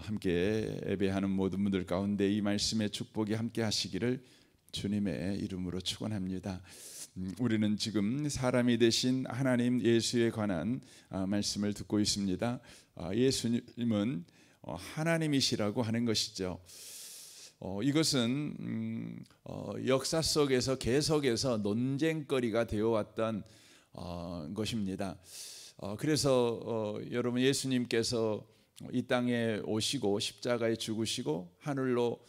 함께 예배하는 모든 분들 가운데 이 말씀의 축복이 함께 하시기를 주님의 이름으로 축원합니다. 우리는 지금 사람이 되신 하나님 예수에 관한 말씀을 듣고 있습니다. 예수님은 하나님이시라고 하는 것이죠. 이것은 역사 속에서 계속해서 논쟁거리가 되어왔던 것입니다. 그래서 여러분, 예수님께서 이 땅에 오시고 십자가에 죽으시고 하늘로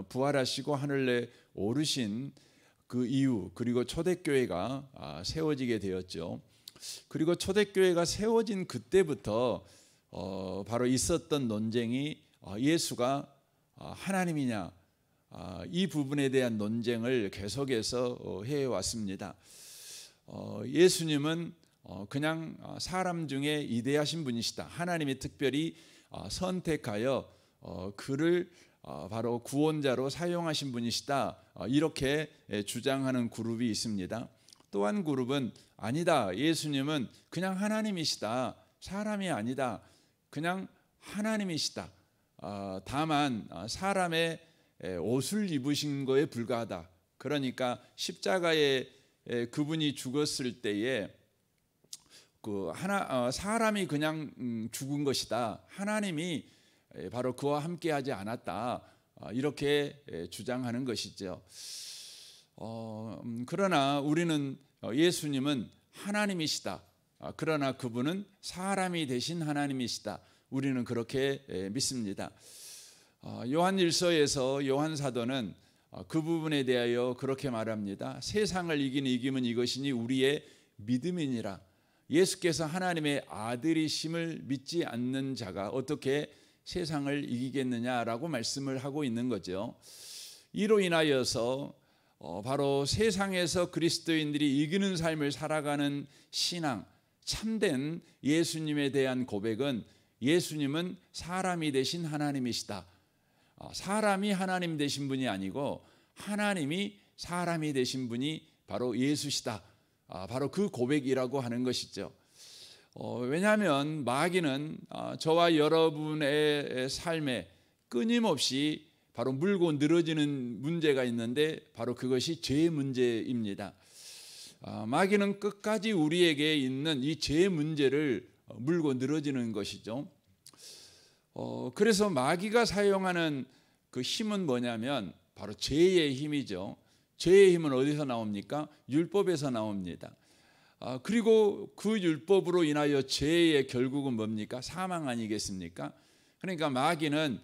부활하시고 하늘에 오르신 그 이유, 그리고 초대교회가 세워지게 되었죠. 그리고 초대교회가 세워진 그때부터 바로 있었던 논쟁이 예수가 하나님이냐, 이 부분에 대한 논쟁을 계속해서 해왔습니다. 예수님은 그냥 사람 중에 위대하신 분이시다. 하나님이 특별히 선택하여 그를 바로 구원자로 사용하신 분이시다. 이렇게 주장하는 그룹이 있습니다. 또 한 그룹은 아니다. 예수님은 그냥 하나님이시다. 사람이 아니다. 그냥 하나님이시다. 다만 사람의 옷을 입으신 거에 불과하다. 그러니까 십자가에 그분이 죽었을 때에 사람이 그냥 죽은 것이다. 하나님이 바로 그와 함께하지 않았다. 이렇게 주장하는 것이죠. 그러나 우리는 예수님은 하나님이시다. 그러나 그분은 사람이 되신 하나님이시다. 우리는 그렇게 믿습니다. 요한일서에서 요한 사도는 그 부분에 대하여 그렇게 말합니다. 세상을 이긴 이김은 이것이니 우리의 믿음이니라. 예수께서 하나님의 아들이심을 믿지 않는 자가 어떻게 세상을 이기겠느냐라고 말씀을 하고 있는 거죠. 이로 인하여서 바로 세상에서 그리스도인들이 이기는 삶을 살아가는 신앙, 참된 예수님에 대한 고백은 예수님은 사람이 되신 하나님이시다. 사람이 하나님 되신 분이 아니고 하나님이 사람이 되신 분이 바로 예수시다. 바로 그 고백이라고 하는 것이죠. 왜냐하면 마귀는 저와 여러분의 삶에 끊임없이 바로 물고 늘어지는 문제가 있는데 바로 그것이 죄의 문제입니다. 마귀는 끝까지 우리에게 있는 이 죄의 문제를 물고 늘어지는 것이죠. 그래서 마귀가 사용하는 그 힘은 뭐냐면 바로 죄의 힘이죠. 죄의 힘은 어디서 나옵니까? 율법에서 나옵니다. 그리고 그 율법으로 인하여 죄의 결국은 뭡니까? 사망 아니겠습니까? 그러니까 마귀는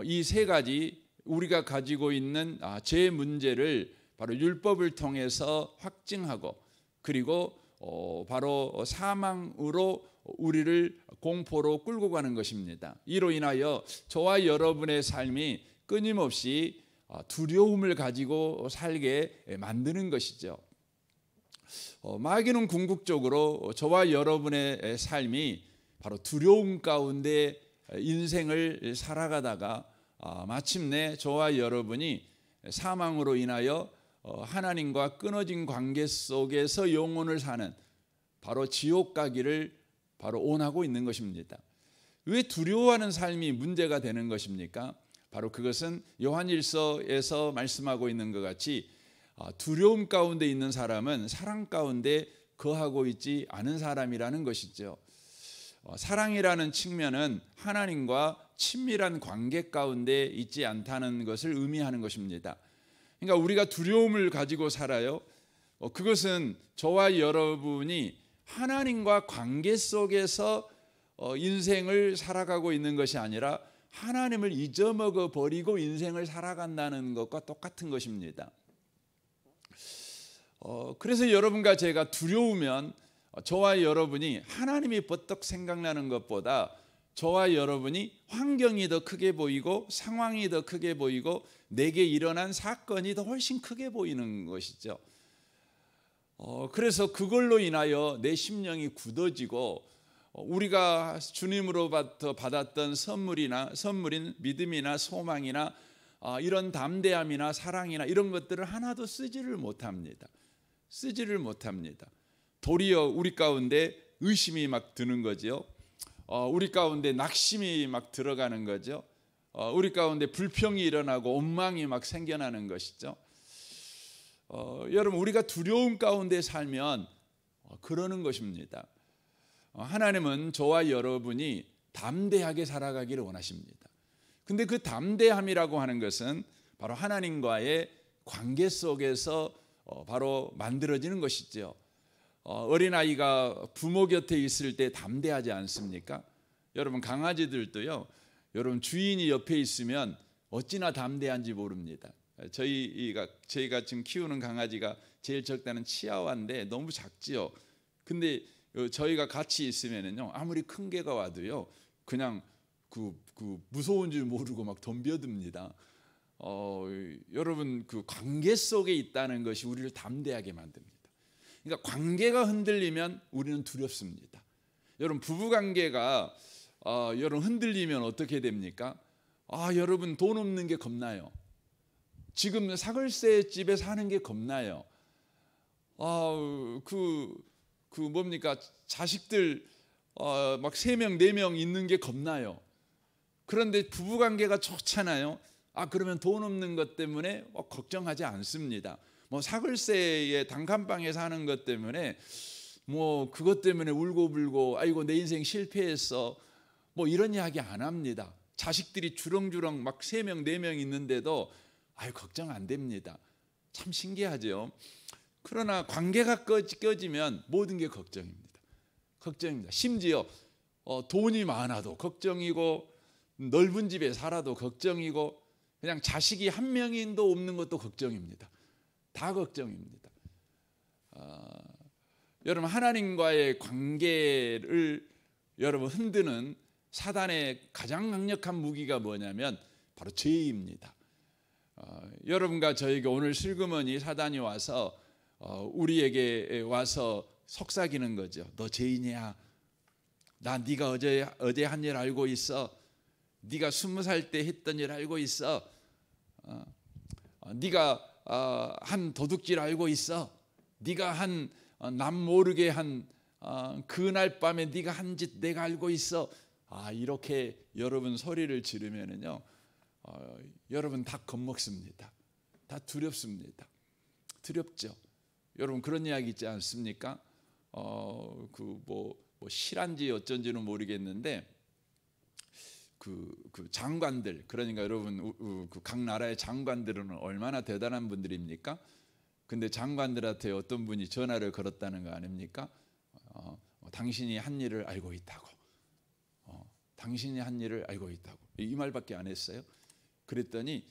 이 세 가지 우리가 가지고 있는 죄의 문제를 바로 율법을 통해서 확증하고, 그리고 바로 사망으로 우리를 공포로 끌고 가는 것입니다. 이로 인하여 저와 여러분의 삶이 끊임없이 두려움을 가지고 살게 만드는 것이죠. 마귀는 궁극적으로 저와 여러분의 삶이 바로 두려움 가운데 인생을 살아가다가 마침내 저와 여러분이 사망으로 인하여 하나님과 끊어진 관계 속에서 영혼을 사는 바로 지옥 가기를 바로 원하고 있는 것입니다. 왜 두려워하는 삶이 문제가 되는 것입니까? 바로 그것은 요한일서에서 말씀하고 있는 것 같이 두려움 가운데 있는 사람은 사랑 가운데 거하고 있지 않은 사람이라는 것이죠. 사랑이라는 측면은 하나님과 친밀한 관계 가운데 있지 않다는 것을 의미하는 것입니다. 그러니까 우리가 두려움을 가지고 살아요. 그것은 저와 여러분이 하나님과 관계 속에서 인생을 살아가고 있는 것이 아니라 하나님을 잊어먹어 버리고 인생을 살아간다는 것과 똑같은 것입니다. 그래서 여러분과 제가 두려우면 저와 여러분이 하나님이 버떡 생각나는 것보다 저와 여러분이 환경이 더 크게 보이고 상황이 더 크게 보이고 내게 일어난 사건이 더 훨씬 크게 보이는 것이죠. 그래서 인하여 내 심령이 굳어지고 우리가 주님으로부터 받았던 선물인 믿음이나 소망이나 이런 담대함이나 사랑이나 이런 것들을 하나도 쓰지를 못합니다. 도리어 우리 가운데 의심이 막 드는 거죠. 우리 가운데 낙심이 막 들어가는 거죠. 우리 가운데 불평이 일어나고 원망이 막 생겨나는 것이죠. 여러분 우리가 두려움 가운데 살면 그러는 것입니다. 하나님은 저와 여러분이 담대하게 살아가기를 원하십니다. 근데 그 담대함이라고 하는 것은 바로 하나님과의 관계 속에서 바로 만들어지는 것이죠. 어린아이가 부모 곁에 있을 때 담대하지 않습니까? 여러분 강아지들도요. 여러분 주인이 옆에 있으면 어찌나 담대한지 모릅니다. 저희가 지금 키우는 강아지가 제일 적다는 치아와인데 너무 작지요. 근데 저희가 같이 있으면은요 아무리 큰 개가 와도요 그냥 그 무서운 줄 모르고 막 덤벼듭니다. 여러분 그 관계 속에 있다는 것이 우리를 담대하게 만듭니다. 그러니까 관계가 흔들리면 우리는 두렵습니다. 여러분 부부 관계가 여러분 흔들리면 어떻게 됩니까? 여러분 돈 없는 게 겁나요. 지금 사글세 집에 사는 게 겁나요. 뭡니까? 자식들 막 3명, 4명 있는 게 겁나요. 그런데 부부 관계가 좋잖아요. 그러면 돈 없는 것 때문에 걱정하지 않습니다. 뭐 사글세에 단칸방에 사는 것 때문에 뭐 그것 때문에 울고불고 아이고 내 인생 실패했어. 뭐 이런 이야기 안 합니다. 자식들이 주렁주렁 막 3명, 4명 있는데도 걱정 안 됩니다. 참 신기하죠. 그러나 관계가 꺼지면 모든 게 걱정입니다. 걱정입니다. 심지어 돈이 많아도 걱정이고 넓은 집에 살아도 걱정이고 그냥 자식이 한 명도 없는 것도 걱정입니다. 다 걱정입니다. 여러분 하나님과의 관계를 여러분 흔드는 사단의 가장 강력한 무기가 뭐냐면 바로 죄입니다. 여러분과 저에게 오늘 슬그머니 사단이 와서 우리에게 와서 속삭이는 거죠. 너 죄인이야. 나 네가 어제 한 일 알고 있어. 네가 20살 때 했던 일 알고 있어. 네가 한 도둑질 알고 있어. 네가 한 남 모르게 한 그날 밤에 네가 한 짓 내가 알고 있어. 이렇게 여러분 소리를 지르면은요, 여러분 다 겁먹습니다. 다 두렵습니다. 두렵죠. 여러분 그런 이야기 있지 않습니까? 뭐 실한지 어쩐지는 모르겠는데 그 장관들, 그러니까 여러분 각 나라의 장관들은 얼마나 대단한 분들입니까? 근데 장관들한테 어떤 분이 전화를 걸었다는 거 아닙니까? 당신이 한 일을 알고 있다고. 당신이 한 일을 알고 있다고. 이 말밖에 안 했어요. 그랬더니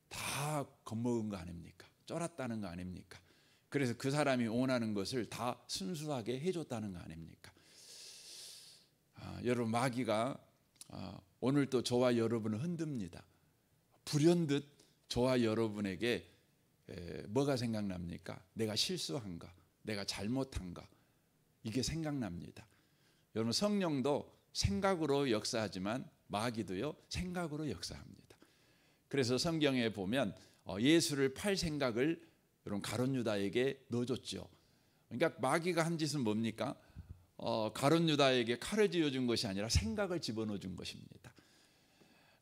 다 겁먹은 거 아닙니까? 쫄았다는 거 아닙니까? 그래서 그 사람이 원하는 것을 다 순수하게 해줬다는 거 아닙니까? 여러분 마귀가 오늘도 저와 여러분을 흔듭니다. 불현듯 저와 여러분에게 뭐가 생각납니까? 내가 실수한가? 내가 잘못한가? 이게 생각납니다. 여러분 성령도 생각으로 역사하지만 마귀도요 생각으로 역사합니다. 그래서 성경에 보면 예수를 팔 생각을 여러분 가룟 유다에게 넣어줬죠. 그러니까 마귀가 한 짓은 뭡니까? 가룟 유다에게 칼을 쥐어준 것이 아니라 생각을 집어넣어 준 것입니다.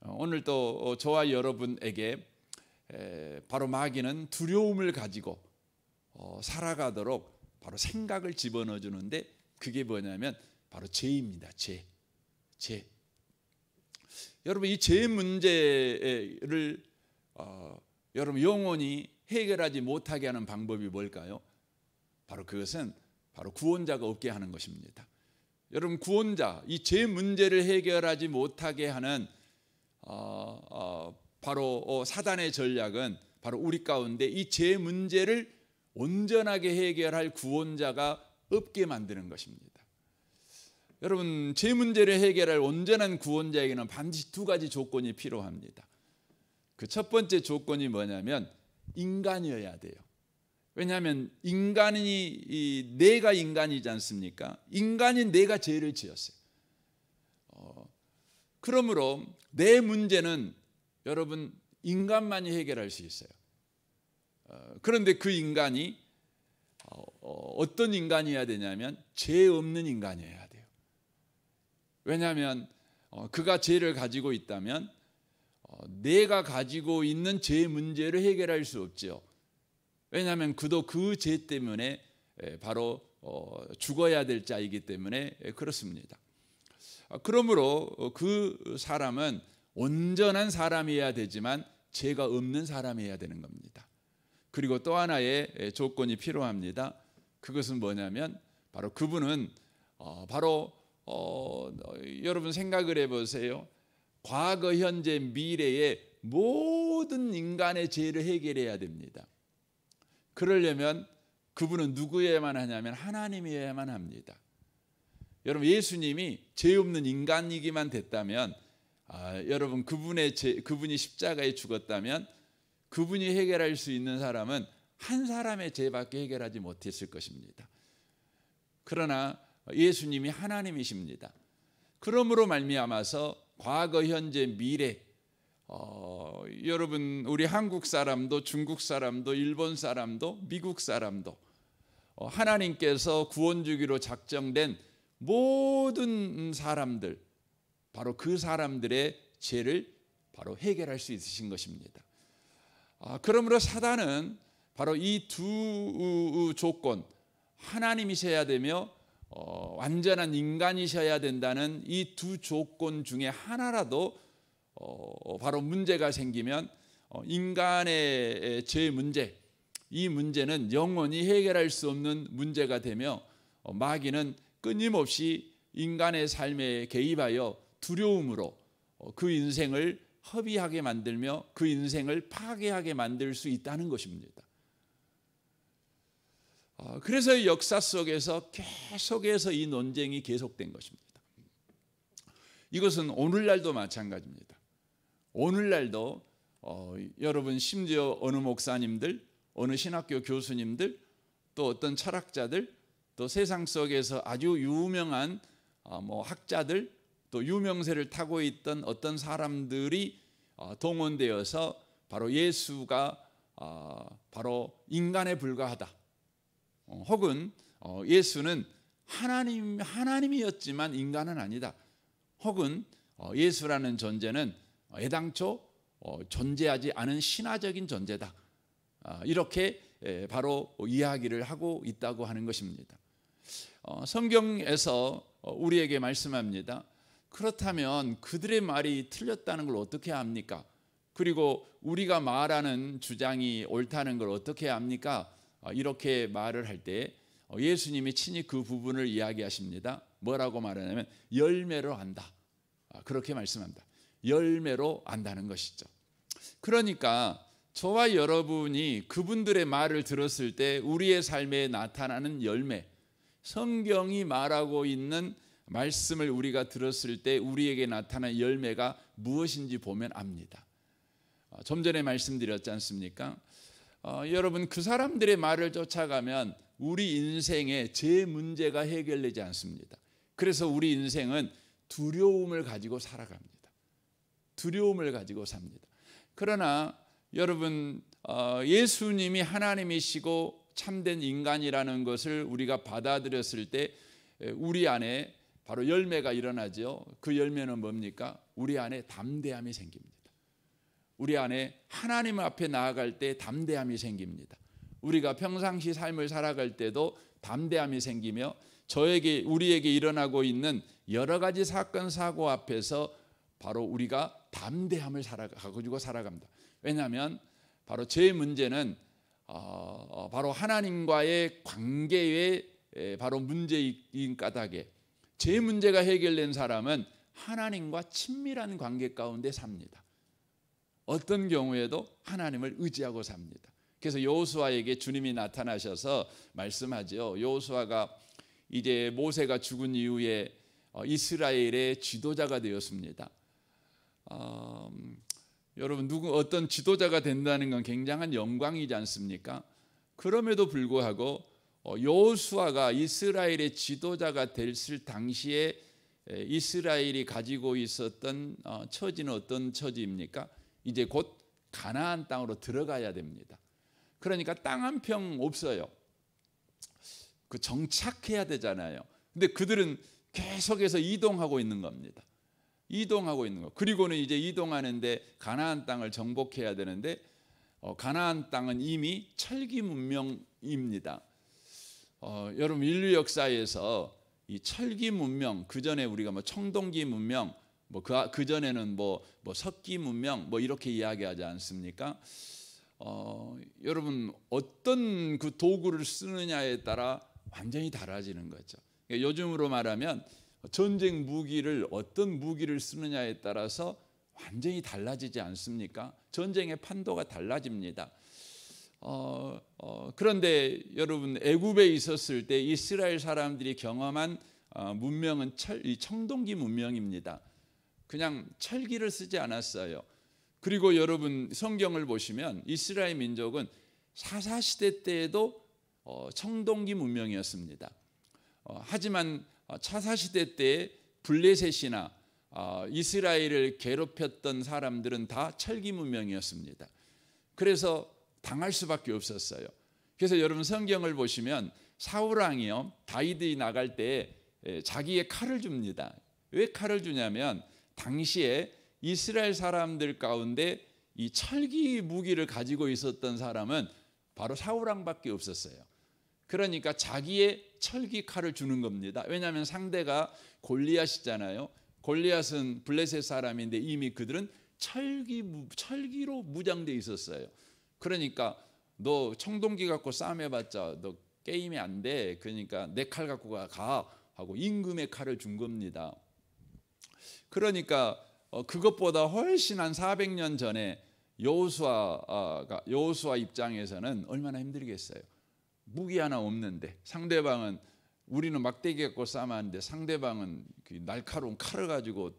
오늘 또 저와 여러분에게 바로 마귀는 두려움을 가지고 살아가도록 바로 생각을 집어넣어 주는데 그게 뭐냐면 바로 죄입니다. 죄. 여러분 이 죄 문제를 여러분 영원히 해결하지 못하게 하는 방법이 뭘까요? 바로 그것은 바로 구원자가 없게 하는 것입니다. 여러분 구원자, 이 죄 문제를 해결하지 못하게 하는 바로 사단의 전략은 바로 우리 가운데 이 죄 문제를 온전하게 해결할 구원자가 없게 만드는 것입니다. 여러분 죄 문제를 해결할 온전한 구원자에게는 반드시 2가지 조건이 필요합니다. 그 첫 번째 조건이 뭐냐면 인간이어야 돼요. 왜냐하면 인간이 내가 인간이지 않습니까? 인간인 내가 죄를 지었어요. 그러므로 내 문제는 여러분 인간만이 해결할 수 있어요. 그런데 그 인간이 어떤 인간이어야 되냐면 죄 없는 인간이어야 돼요. 왜냐하면 그가 죄를 가지고 있다면 내가 가지고 있는 죄 문제를 해결할 수 없죠. 왜냐하면 그도 그 죄 때문에 바로 죽어야 될 자이기 때문에 그렇습니다. 그러므로 그 사람은 온전한 사람이어야 되지만 죄가 없는 사람이어야 되는 겁니다. 그리고 또 하나의 조건이 필요합니다. 그것은 뭐냐면 바로 그분은 바로 여러분 생각을 해보세요. 과거, 현재, 미래의 모든 인간의 죄를 해결해야 됩니다. 그러려면 그분은 누구여야만 하냐면 하나님이어야만 합니다. 여러분 예수님이 죄 없는 인간이기만 됐다면 여러분 그분이 십자가에 죽었다면 그분이 해결할 수 있는 사람은 한 사람의 죄밖에 해결하지 못했을 것입니다. 그러나 예수님이 하나님이십니다. 그러므로 말미암아서 과거, 현재, 미래 여러분 우리 한국 사람도 중국 사람도 일본 사람도 미국 사람도 하나님께서 구원 주기로 작정된 모든 사람들 바로 그 사람들의 죄를 바로 해결할 수 있으신 것입니다. 그러므로 사단은 바로 이 두 조건 하나님이셔야 되며 완전한 인간이셔야 된다는 이 두 조건 중에 하나라도 바로 문제가 생기면 인간의 죄 문제 이 문제는 영원히 해결할 수 없는 문제가 되며 마귀는 끊임없이 인간의 삶에 개입하여 두려움으로 그 인생을 허비하게 만들며 그 인생을 파괴하게 만들 수 있다는 것입니다. 그래서 역사 속에서 계속해서 이 논쟁이 계속된 것입니다. 이것은 오늘날도 마찬가지입니다. 오늘날도 여러분 심지어 어느 목사님들, 어느 신학교 교수님들, 또 어떤 철학자들, 또 세상 속에서 아주 유명한 학자들, 또 유명세를 타고 있던 어떤 사람들이 동원되어서 바로 예수가 바로 인간에 불과하다. 혹은 예수는 하나님이었지만 인간은 아니다. 혹은 예수라는 존재는 애당초 존재하지 않은 신화적인 존재다. 이렇게 바로 이야기를 하고 있다고 하는 것입니다. 성경에서 우리에게 말씀합니다. 그렇다면 그들의 말이 틀렸다는 걸 어떻게 압니까? 그리고 우리가 말하는 주장이 옳다는 걸 어떻게 압니까? 이렇게 말을 할 때 예수님이 친히 그 부분을 이야기하십니다. 뭐라고 말하냐면 열매로 안다. 그렇게 말씀합니다. 열매로 안다는 것이죠. 그러니까 저와 여러분이 그분들의 말을 들었을 때 우리의 삶에 나타나는 열매, 성경이 말하고 있는 말씀을 우리가 들었을 때 우리에게 나타나는 열매가 무엇인지 보면 압니다. 좀 전에 말씀드렸지 않습니까? 여러분 그 사람들의 말을 쫓아가면 우리 인생에 제 문제가 해결되지 않습니다. 그래서 우리 인생은 두려움을 가지고 살아갑니다. 두려움을 가지고 삽니다. 그러나 여러분 예수님이 하나님이시고 참된 인간이라는 것을 우리가 받아들였을 때 우리 안에 바로 열매가 일어나죠. 그 열매는 뭡니까? 우리 안에 담대함이 생깁니다. 우리 안에 하나님 앞에 나아갈 때 담대함이 생깁니다. 우리가 평상시 삶을 살아갈 때도 담대함이 생기며 우리에게 일어나고 있는 여러 가지 사건 사고 앞에서 바로 우리가 담대함을 가지고 살아갑니다. 왜냐하면 바로 제 문제는 바로 하나님과의 관계의 바로 문제인 까닭에 제 문제가 해결된 사람은 하나님과 친밀한 관계 가운데 삽니다. 어떤 경우에도 하나님을 의지하고 삽니다. 그래서 여호수아에게 주님이 나타나셔서 말씀하죠. 여호수아가 이제 모세가 죽은 이후에 이스라엘의 지도자가 되었습니다. 여러분 어떤 지도자가 된다는 건 굉장한 영광이지 않습니까? 그럼에도 불구하고 여호수아가 이스라엘의 지도자가 됐을 당시에 이스라엘이 가지고 있었던 처지는 어떤 처지입니까? 이제 곧 가나안 땅으로 들어가야 됩니다. 그러니까 땅 한 평 없어요. 그 정착해야 되잖아요. 근데 그들은 계속해서 이동하고 있는 겁니다. 이동하고 있는 거. 그리고는 이제 이동하는데 가나안 땅을 정복해야 되는데 가나안 땅은 이미 철기 문명입니다. 여러분 인류 역사에서 이 철기 문명, 그 전에 우리가 뭐 청동기 문명, 그 전에는 뭐 석기 문명 이렇게 이야기하지 않습니까? 여러분 어떤 그 도구를 쓰느냐에 따라 완전히 달라지는 거죠. 그러니까 요즘으로 말하면 전쟁 무기를 어떤 무기를 쓰느냐에 따라서 완전히 달라지지 않습니까? 전쟁의 판도가 달라집니다. 그런데 여러분 애굽에 있었을 때 이스라엘 사람들이 경험한 문명은 이 청동기 문명입니다. 그냥 철기를 쓰지 않았어요. 그리고 여러분 성경을 보시면 이스라엘 민족은 사사시대 때에도 청동기 문명이었습니다. 하지만 차사시대 때에 블레셋이나 이스라엘을 괴롭혔던 사람들은 다 철기 문명이었습니다. 그래서 당할 수밖에 없었어요. 그래서 여러분 성경을 보시면 사울 왕이요 다윗이 나갈 때 자기의 칼을 줍니다. 왜 칼을 주냐면 당시에 이스라엘 사람들 가운데 이 철기 무기를 가지고 있었던 사람은 바로 사울 왕밖에 없었어요. 그러니까 자기의 철기 칼을 주는 겁니다. 왜냐하면 상대가 골리앗이잖아요. 골리앗은 블레셋 사람인데 이미 그들은 철기로 무장돼 있었어요. 그러니까 너 청동기 갖고 싸움해봤자 너 게임이 안 돼. 그러니까 내 칼 갖고 가 하고 임금의 칼을 준 겁니다. 그러니까 그것보다 훨씬 한 400년 전에 여호수아 입장에서는 얼마나 힘들겠어요. 무기 하나 없는데 상대방은 우리는 막대기 갖고 싸움하는데 상대방은 그 날카로운 칼을 가지고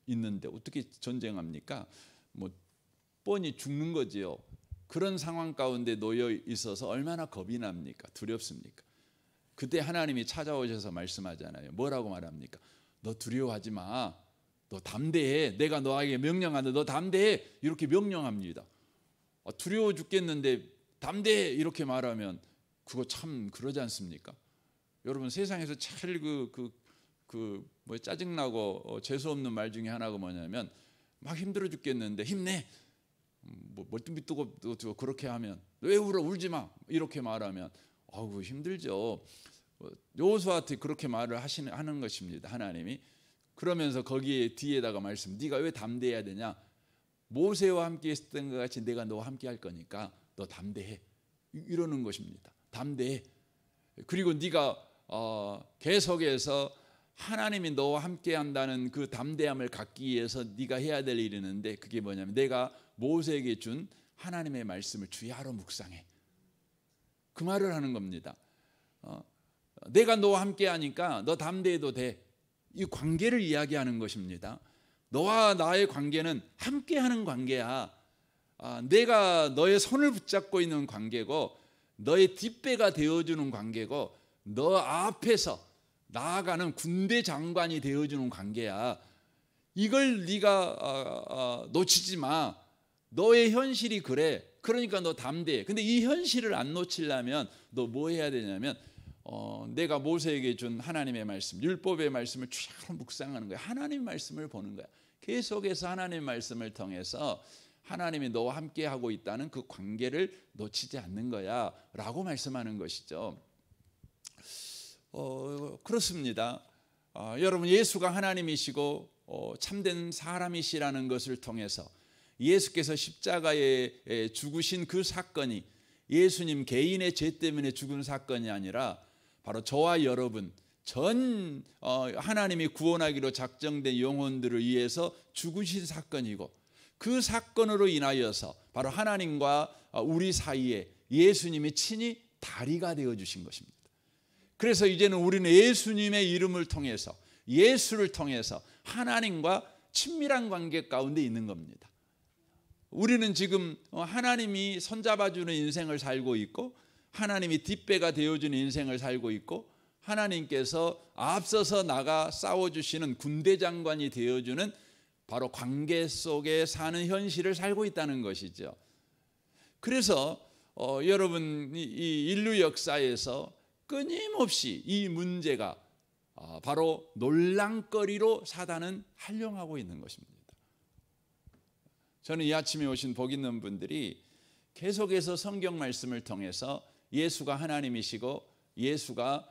있는데 어떻게 전쟁합니까? 뭐 뻔히 죽는 거지요. 그런 상황 가운데 놓여 있어서 얼마나 겁이 납니까? 두렵습니까? 그때 하나님이 찾아오셔서 말씀하잖아요. 뭐라고 말합니까? 너 두려워하지 마. 너 담대해. 내가 너에게 명령하는데 너 담대해. 이렇게 명령합니다. 두려워 죽겠는데 담대해 이렇게 말하면 그거 참 그러지 않습니까? 여러분 세상에서 제일 뭐 짜증나고 재수 없는 말 중에 하나가 뭐냐면 막 힘들어 죽겠는데 힘내. 뭐 멀뚱히 뜨고 그렇게 하면 왜 울어 울지 마 이렇게 말하면 아우 힘들죠. 여호수아한테 그렇게 말을 하는 것입니다. 하나님이 그러면서 거기에 뒤에다가 말씀 네가 왜 담대해야 되냐? 모세와 함께 했던 것 같이 내가 너와 함께 할 거니까 너 담대해 이러는 것입니다. 담대해. 그리고 네가 계속해서 하나님이 너와 함께 한다는 그 담대함을 갖기 위해서 네가 해야 될 일이 있는데 그게 뭐냐면 내가 모세에게 준 하나님의 말씀을 주야로 묵상해. 그 말을 하는 겁니다. 내가 너와 함께 하니까 너 담대해도 돼. 이 관계를 이야기하는 것입니다. 너와 나의 관계는 함께하는 관계야. 내가 너의 손을 붙잡고 있는 관계고 너의 뒷배가 되어주는 관계고 너 앞에서 나아가는 군대 장관이 되어주는 관계야. 이걸 네가 놓치지 마. 너의 현실이 그래. 그러니까 너 담대해. 근데 이 현실을 안 놓치려면 너 뭐 해야 되냐면 내가 모세에게 준 하나님의 말씀, 율법의 말씀을 쭉 묵상하는 거야. 하나님의 말씀을 보는 거야. 계속해서 하나님의 말씀을 통해서 하나님이 너와 함께 하고 있다는 그 관계를 놓치지 않는 거야 라고 말씀하는 것이죠. 그렇습니다. 여러분 예수가 하나님이시고 참된 사람이시라는 것을 통해서 예수께서 십자가에 죽으신 그 사건이 예수님 개인의 죄 때문에 죽은 사건이 아니라 바로 저와 여러분 전 하나님이 구원하기로 작정된 영혼들을 위해서 죽으신 사건이고 그 사건으로 인하여서 바로 하나님과 우리 사이에 예수님이 친히 다리가 되어 주신 것입니다. 그래서 이제는 우리는 예수님의 이름을 통해서 예수를 통해서 하나님과 친밀한 관계 가운데 있는 겁니다. 우리는 지금 하나님이 손잡아주는 인생을 살고 있고 하나님이 뒷배가 되어주는 인생을 살고 있고 하나님께서 앞서서 나가 싸워주시는 군대 장관이 되어주는 바로 관계 속에 사는 현실을 살고 있다는 것이죠. 그래서 여러분 이 인류 역사에서 끊임없이 이 문제가 바로 놀랑거리로 사단은 활용하고 있는 것입니다. 저는 이 아침에 오신 복 있는 분들이 계속해서 성경 말씀을 통해서 예수가 하나님이시고 예수가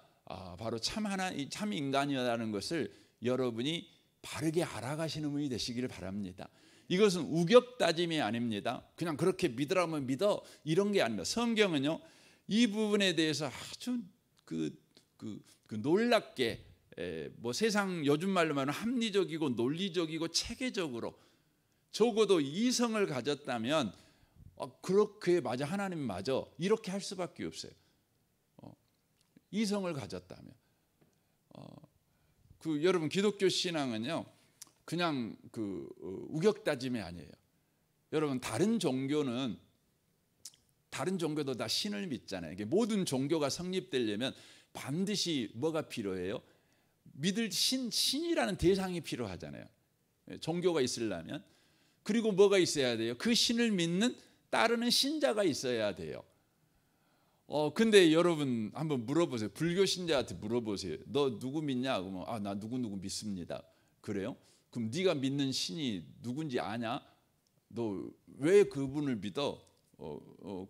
바로 참 인간이라는 것을 여러분이 바르게 알아가시는 분이 되시기를 바랍니다. 이것은 우격다짐이 아닙니다. 그냥 그렇게 믿으라면 믿어 이런 게 아닙니다. 성경은요 이 부분에 대해서 아주 놀랍게 뭐 세상 요즘 말로 말하면 합리적이고 논리적이고 체계적으로 적어도 이성을 가졌다면 그렇게 맞아 하나님 맞아 이렇게 할 수밖에 없어요. 이성을 가졌다면 여러분 기독교 신앙은요 그냥 우격다짐이 아니에요. 여러분 다른 종교도 다 신을 믿잖아요. 모든 종교가 성립되려면 반드시 뭐가 필요해요? 믿을 신이라는 대상이 필요하잖아요. 종교가 있으려면. 그리고 뭐가 있어야 돼요? 그 신을 믿는 따르는 신자가 있어야 돼요. 근데 여러분 한번 물어보세요. 불교 신자한테 물어보세요. 너 누구 믿냐? 그러면 나 누구 믿습니다. 그래요? 그럼 네가 믿는 신이 누군지 아냐? 너 왜 그분을 믿어?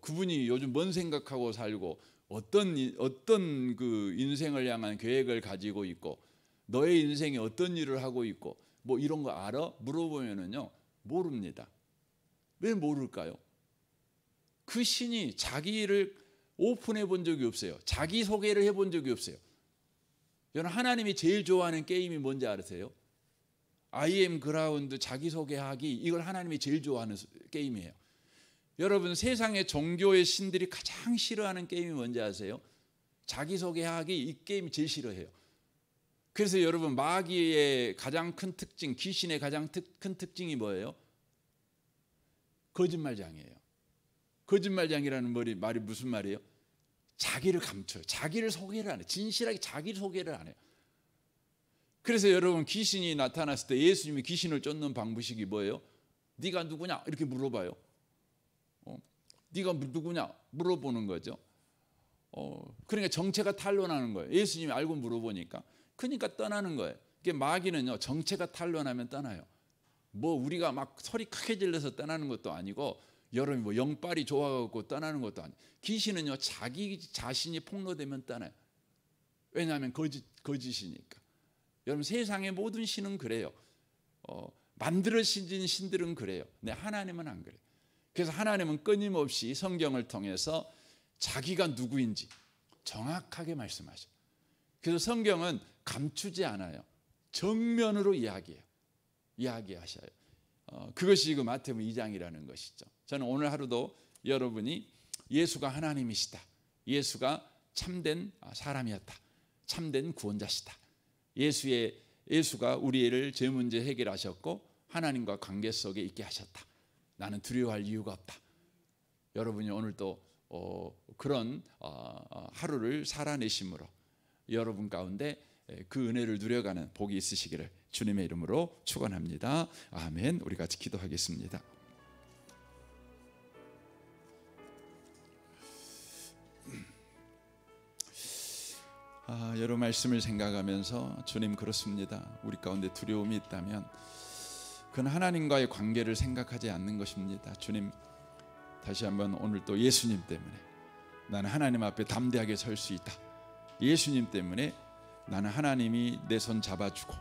그분이 요즘 뭔 생각하고 살고 어떤 그 인생을 향한 계획을 가지고 있고 너의 인생에 어떤 일을 하고 있고 뭐 이런 거 알아? 물어보면은요 모릅니다. 왜 모를까요? 그 신이 자기를 오픈해 본 적이 없어요. 자기 소개를 해본 적이 없어요. 여러분 하나님이 제일 좋아하는 게임이 뭔지 아세요? I am 그라운드 자기소개하기 이걸 하나님이 제일 좋아하는 게임이에요. 여러분 세상의 종교의 신들이 가장 싫어하는 게임이 뭔지 아세요? 자기소개하기 이 게임이 제일 싫어해요. 그래서 여러분 마귀의 가장 큰 특징, 귀신의 가장 큰 특징이 뭐예요? 거짓말장이에요. 거짓말장이라는 말이 무슨 말이에요? 자기를 감춰요. 자기를 소개를 안 해요. 진실하게 자기를 소개를 안 해요. 그래서 여러분 귀신이 나타났을 때 예수님이 귀신을 쫓는 방법이 뭐예요? 네가 누구냐? 이렇게 물어봐요. 네가 누구냐? 물어보는 거죠. 그러니까 정체가 탄로나는 거예요. 예수님이 알고 물어보니까. 그러니까 떠나는 거예요. 마귀는요 정체가 탄로나면 떠나요. 뭐 우리가 막 소리 크게 질러서 떠나는 것도 아니고 여러분이 뭐 영빨이 좋아갖고 떠나는 것도 아니고 귀신은요 자기 자신이 폭로되면 떠나요. 왜냐하면 거짓이니까. 여러분 세상의 모든 신은 그래요. 만들어진 신들은 그래요. 근데 하나님은 안 그래요. 그래서 하나님은 끊임없이 성경을 통해서 자기가 누구인지 정확하게 말씀하셔요. 그래서 성경은 감추지 않아요. 정면으로 이야기하셔요. 그것이 그 마태복음 2장이라는 것이죠. 저는 오늘 하루도 여러분이 예수가 하나님이시다. 예수가 참된 사람이었다. 참된 구원자시다. 예수가 우리를 죄 문제 해결하셨고 하나님과 관계 속에 있게 하셨다. 나는 두려워할 이유가 없다. 여러분이 오늘 또 그런 하루를 살아내심으로 여러분 가운데 그 은혜를 누려가는 복이 있으시기를 주님의 이름으로 축원합니다. 아멘. 우리 같이 기도하겠습니다. 여러 말씀을 생각하면서 주님 그렇습니다. 우리 가운데 두려움이 있다면 그건 하나님과의 관계를 생각하지 않는 것입니다. 주님 다시 한번 오늘 또 예수님 때문에 나는 하나님 앞에 담대하게 설 수 있다. 예수님 때문에 나는 하나님이 내 손 잡아주고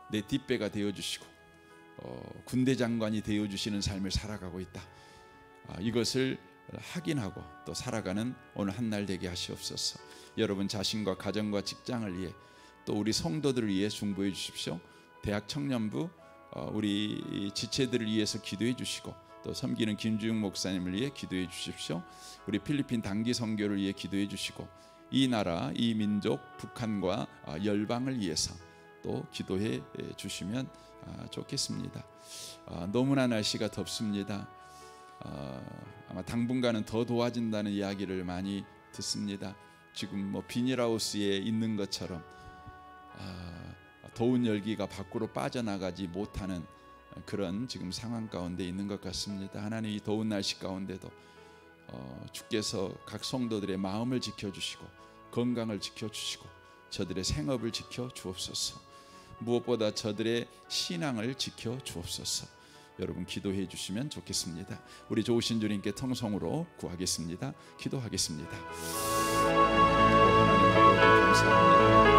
내 뒷배가 되어주시고 군대 장관이 되어주시는 삶을 살아가고 있다. 이것을 확인하고 또 살아가는 오늘 한날 되게 하시옵소서. 여러분 자신과 가정과 직장을 위해 또 우리 성도들을 위해 중보해 주십시오. 대학 청년부 우리 지체들을 위해서 기도해 주시고 또 섬기는 김주영 목사님을 위해 기도해 주십시오. 우리 필리핀 단기 선교를 위해 기도해 주시고 이 나라 이 민족 북한과 열방을 위해서 또 기도해 주시면 좋겠습니다. 너무나 날씨가 덥습니다. 아마 당분간은 더 더워진다는 이야기를 많이 듣습니다. 지금 뭐 비닐하우스에 있는 것처럼 더운 열기가 밖으로 빠져나가지 못하는 그런 지금 상황 가운데 있는 것 같습니다. 하나님 이 더운 날씨 가운데도 주께서 각 성도들의 마음을 지켜주시고 건강을 지켜주시고 저들의 생업을 지켜 주옵소서. 무엇보다 저들의 신앙을 지켜 주옵소서. 여러분 기도해 주시면 좋겠습니다. 우리 좋으신 주님께 통성으로 구하겠습니다. 기도하겠습니다. 하나님 아버지 감사합니다.